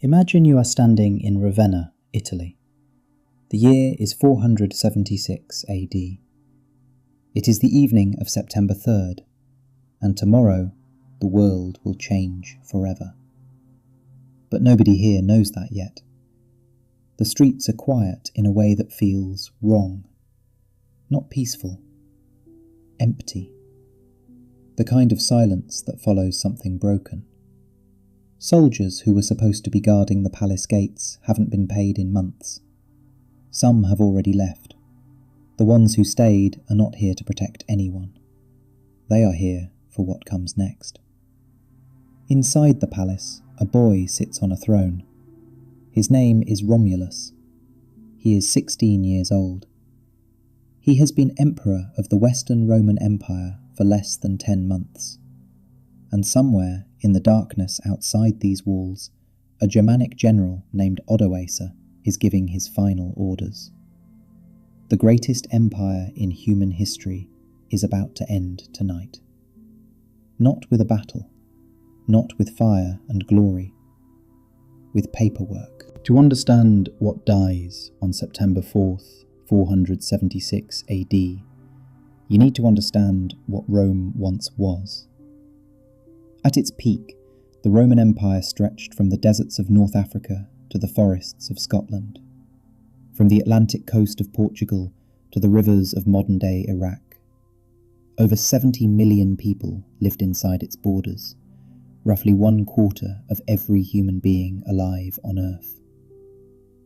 Imagine you are standing in Ravenna, Italy. The year is 476 AD. It is the evening of September 3rd, and tomorrow the world will change forever. But nobody here knows that yet. The streets are quiet in a way that feels wrong, not peaceful, empty. The kind of silence that follows something broken. Soldiers who were supposed to be guarding the palace gates haven't been paid in months. Some have already left. The ones who stayed are not here to protect anyone. They are here for what comes next. Inside the palace, a boy sits on a throne. His name is Romulus. He is 16 years old. He has been emperor of the Western Roman Empire for less than 10 months. And somewhere in the darkness outside these walls, a Germanic general named Odoacer is giving his final orders. The greatest empire in human history is about to end tonight. Not with a battle, not with fire and glory, with paperwork. To understand what dies on September 4th, 476 AD, you need to understand what Rome once was. At its peak, the Roman Empire stretched from the deserts of North Africa to the forests of Scotland, from the Atlantic coast of Portugal to the rivers of modern-day Iraq. Over 70 million people lived inside its borders, roughly 1/4 of every human being alive on Earth.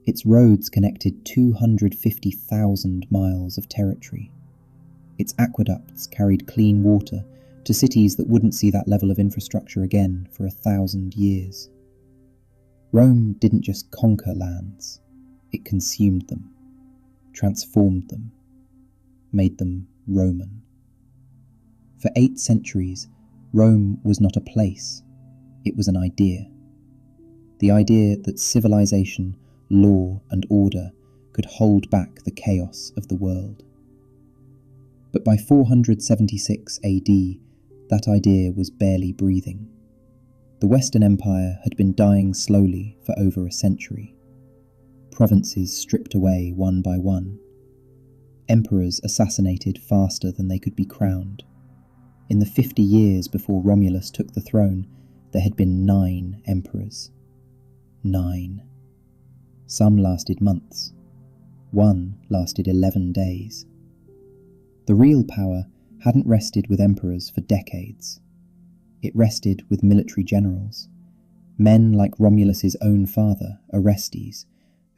Its roads connected 250,000 miles of territory. Its aqueducts carried clean water to cities that wouldn't see that level of infrastructure again for 1,000 years. Rome didn't just conquer lands, it consumed them, transformed them, made them Roman. For 8 centuries, Rome was not a place, it was an idea. The idea that civilization, law and order could hold back the chaos of the world. But by 476 AD, that idea was barely breathing. The Western Empire had been dying slowly for over a century. Provinces stripped away one by one. Emperors assassinated faster than they could be crowned. In the 50 years before Romulus took the throne, there had been 9 emperors. 9. Some lasted months. One lasted 11 days. The real power hadn't rested with emperors for decades. It rested with military generals, men like Romulus's own father, Orestes,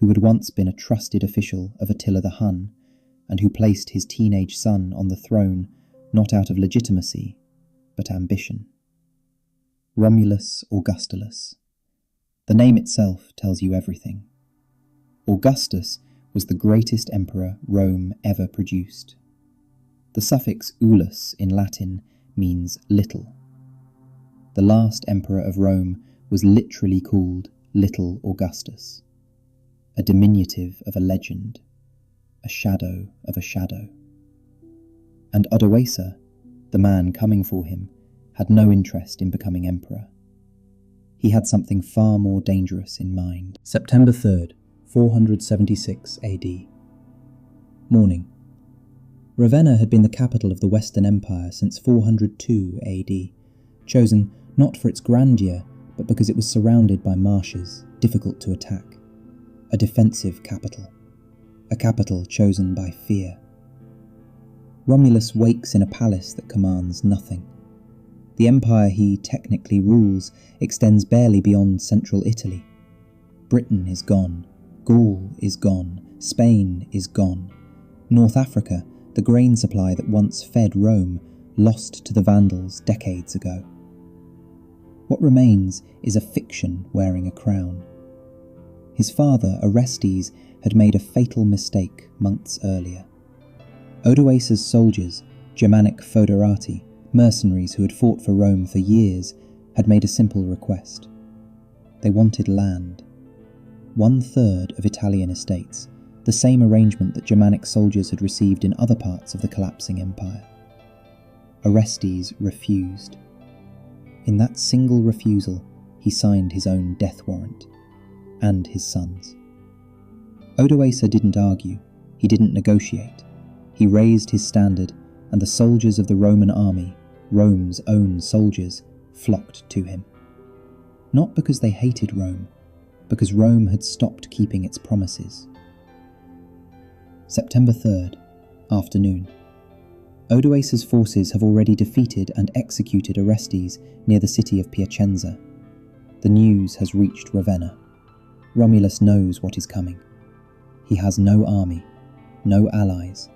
who had once been a trusted official of Attila the Hun, and who placed his teenage son on the throne not out of legitimacy, but ambition. Romulus Augustulus. The name itself tells you everything. Augustus was the greatest emperor Rome ever produced. The suffix ulus in Latin means little. The last emperor of Rome was literally called Little Augustus, a diminutive of a legend, a shadow of a shadow. And Odoacer, the man coming for him, had no interest in becoming emperor. He had something far more dangerous in mind. September 3rd, 476 AD. Morning. Ravenna had been the capital of the Western Empire since 402 AD, chosen not for its grandeur, but because it was surrounded by marshes, difficult to attack. A defensive capital. A capital chosen by fear. Romulus wakes in a palace that commands nothing. The empire he technically rules extends barely beyond central Italy. Britain is gone, Gaul is gone, Spain is gone. North Africa, the grain supply that once fed Rome, lost to the Vandals decades ago. What remains is a fiction wearing a crown. His father, Orestes, had made a fatal mistake months earlier. Odoacer's soldiers, Germanic foederati, mercenaries who had fought for Rome for years, had made a simple request. They wanted land. 1/3 of Italian estates, the same arrangement that Germanic soldiers had received in other parts of the collapsing empire. Orestes refused. In that single refusal, he signed his own death warrant. and his sons. Odoacer didn't argue, he didn't negotiate. He raised his standard, and the soldiers of the Roman army, Rome's own soldiers, flocked to him. Not because they hated Rome, because Rome had stopped keeping its promises. September 3rd, afternoon. Odoacer's forces have already defeated and executed Orestes near the city of Piacenza. The news has reached Ravenna. Romulus knows what is coming. He has no army, no allies,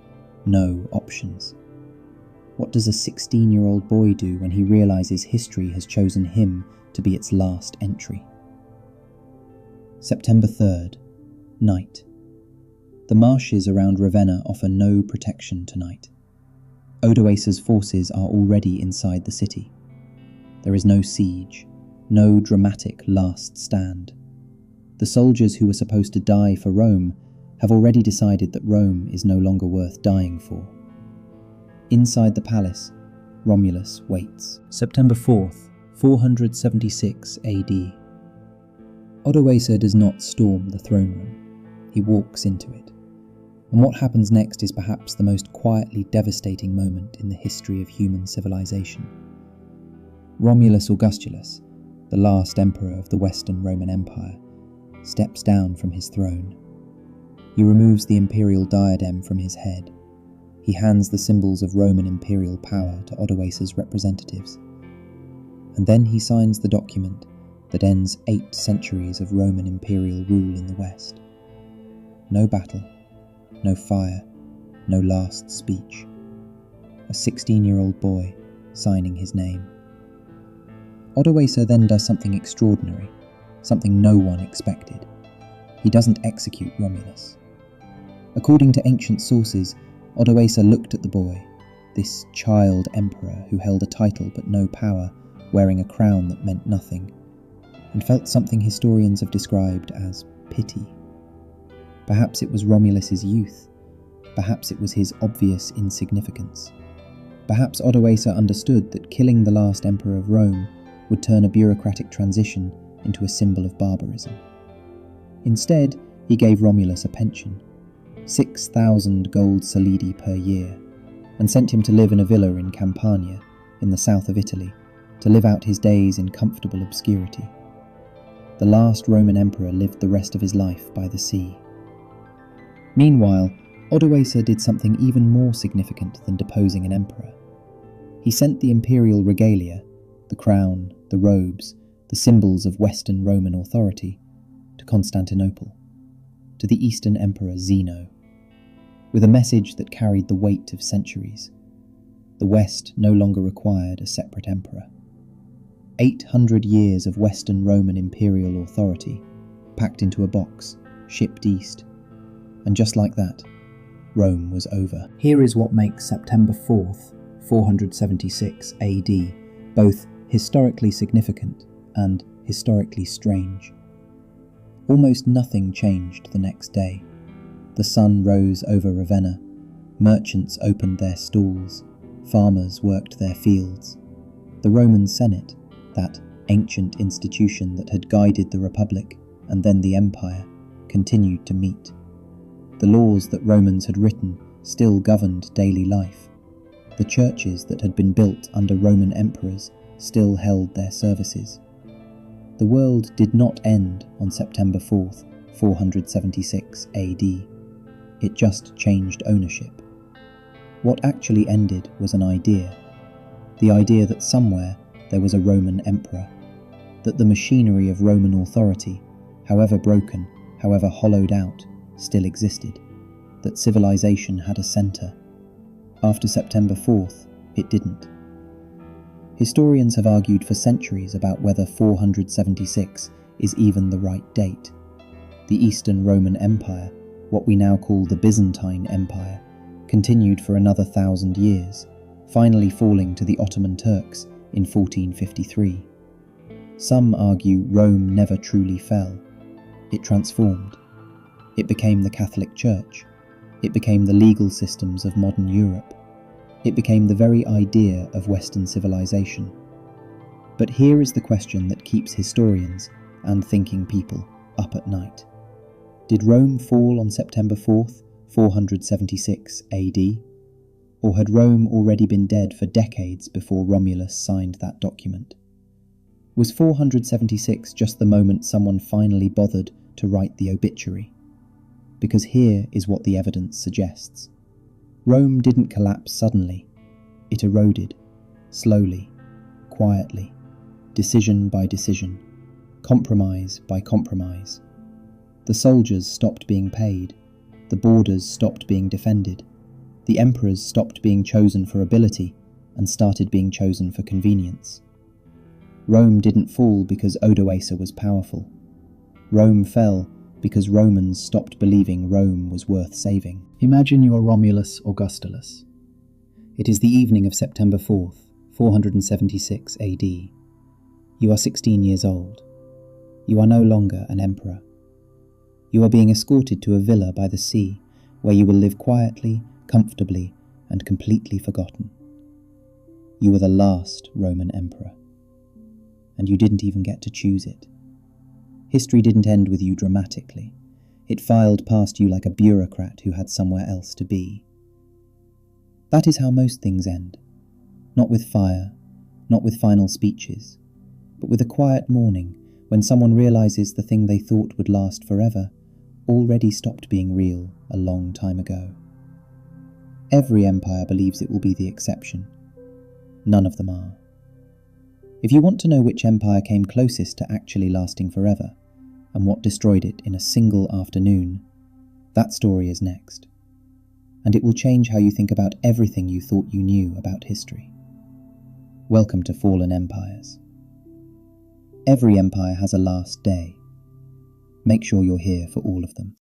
no options. What does a 16-year-old boy do when he realizes history has chosen him to be its last entry? September 3rd, night. The marshes around Ravenna offer no protection tonight. Odoacer's forces are already inside the city. There is no siege, no dramatic last stand. The soldiers who were supposed to die for Rome have already decided that Rome is no longer worth dying for. Inside the palace, Romulus waits. September 4th, 476 AD. Odoacer does not storm the throne room. He walks into it. And what happens next is perhaps the most quietly devastating moment in the history of human civilization. Romulus Augustulus, the last emperor of the Western Roman Empire, steps down from his throne. He removes the imperial diadem from his head. He hands the symbols of Roman imperial power to Odoacer's representatives. And then he signs the document that ends 8 centuries of Roman imperial rule in the West. No battle, no fire, no last speech. A 16-year-old boy signing his name. Odoacer then does something extraordinary, something no one expected. He doesn't execute Romulus. According to ancient sources, Odoacer looked at the boy, this child emperor who held a title but no power, wearing a crown that meant nothing, and felt something historians have described as pity. Perhaps it was Romulus's youth. Perhaps it was his obvious insignificance. Perhaps Odoacer understood that killing the last emperor of Rome would turn a bureaucratic transition into a symbol of barbarism. Instead, he gave Romulus a pension, 6,000 gold solidi per year, and sent him to live in a villa in Campania, in the south of Italy, to live out his days in comfortable obscurity. The last Roman emperor lived the rest of his life by the sea. Meanwhile, Odoacer did something even more significant than deposing an emperor. He sent the imperial regalia, the crown, the robes, the symbols of Western Roman authority, to Constantinople, to the Eastern Emperor Zeno, with a message that carried the weight of centuries. The West no longer required a separate emperor. 800 years of Western Roman imperial authority, packed into a box, shipped east, and just like that, Rome was over. Here is what makes September 4th, 476 AD, both historically significant and historically strange. Almost nothing changed the next day. The sun rose over Ravenna, merchants opened their stalls, farmers worked their fields. The Roman Senate, that ancient institution that had guided the Republic and then the Empire, continued to meet. The laws that Romans had written still governed daily life. The churches that had been built under Roman emperors still held their services. The world did not end on September 4th, 476 AD. It just changed ownership. What actually ended was an idea. The idea that somewhere there was a Roman emperor, that the machinery of Roman authority, however broken, however hollowed out, still existed, that civilization had a centre. After September 4th, it didn't. Historians have argued for centuries about whether 476 is even the right date. The Eastern Roman Empire, what we now call the Byzantine Empire, continued for another 1,000 years, finally falling to the Ottoman Turks in 1453. Some argue Rome never truly fell. It transformed. It became the Catholic Church. It became the legal systems of modern Europe. It became the very idea of Western civilization. But here is the question that keeps historians and thinking people up at night. Did Rome fall on September 4th, 476 AD? Or had Rome already been dead for decades before Romulus signed that document? Was 476 just the moment someone finally bothered to write the obituary? Because here is what the evidence suggests. Rome didn't collapse suddenly. It eroded, slowly, quietly, decision by decision, compromise by compromise. The soldiers stopped being paid, the borders stopped being defended, the emperors stopped being chosen for ability and started being chosen for convenience. Rome didn't fall because Odoacer was powerful. Rome fell because Romans stopped believing Rome was worth saving. Imagine you're Romulus Augustulus. It is the evening of September 4th, 476 AD. You are 16 years old. You are no longer an emperor. You are being escorted to a villa by the sea, where you will live quietly, comfortably, and completely forgotten. You were the last Roman emperor. And you didn't even get to choose it. History didn't end with you dramatically. It filed past you like a bureaucrat who had somewhere else to be. That is how most things end. Not with fire, not with final speeches, but with a quiet morning when someone realizes the thing they thought would last forever already stopped being real a long time ago. Every empire believes it will be the exception. None of them are. If you want to know which empire came closest to actually lasting forever, and what destroyed it in a single afternoon, that story is next. And it will change how you think about everything you thought you knew about history. Welcome to Fallen Empires. Every empire has a last day. Make sure you're here for all of them.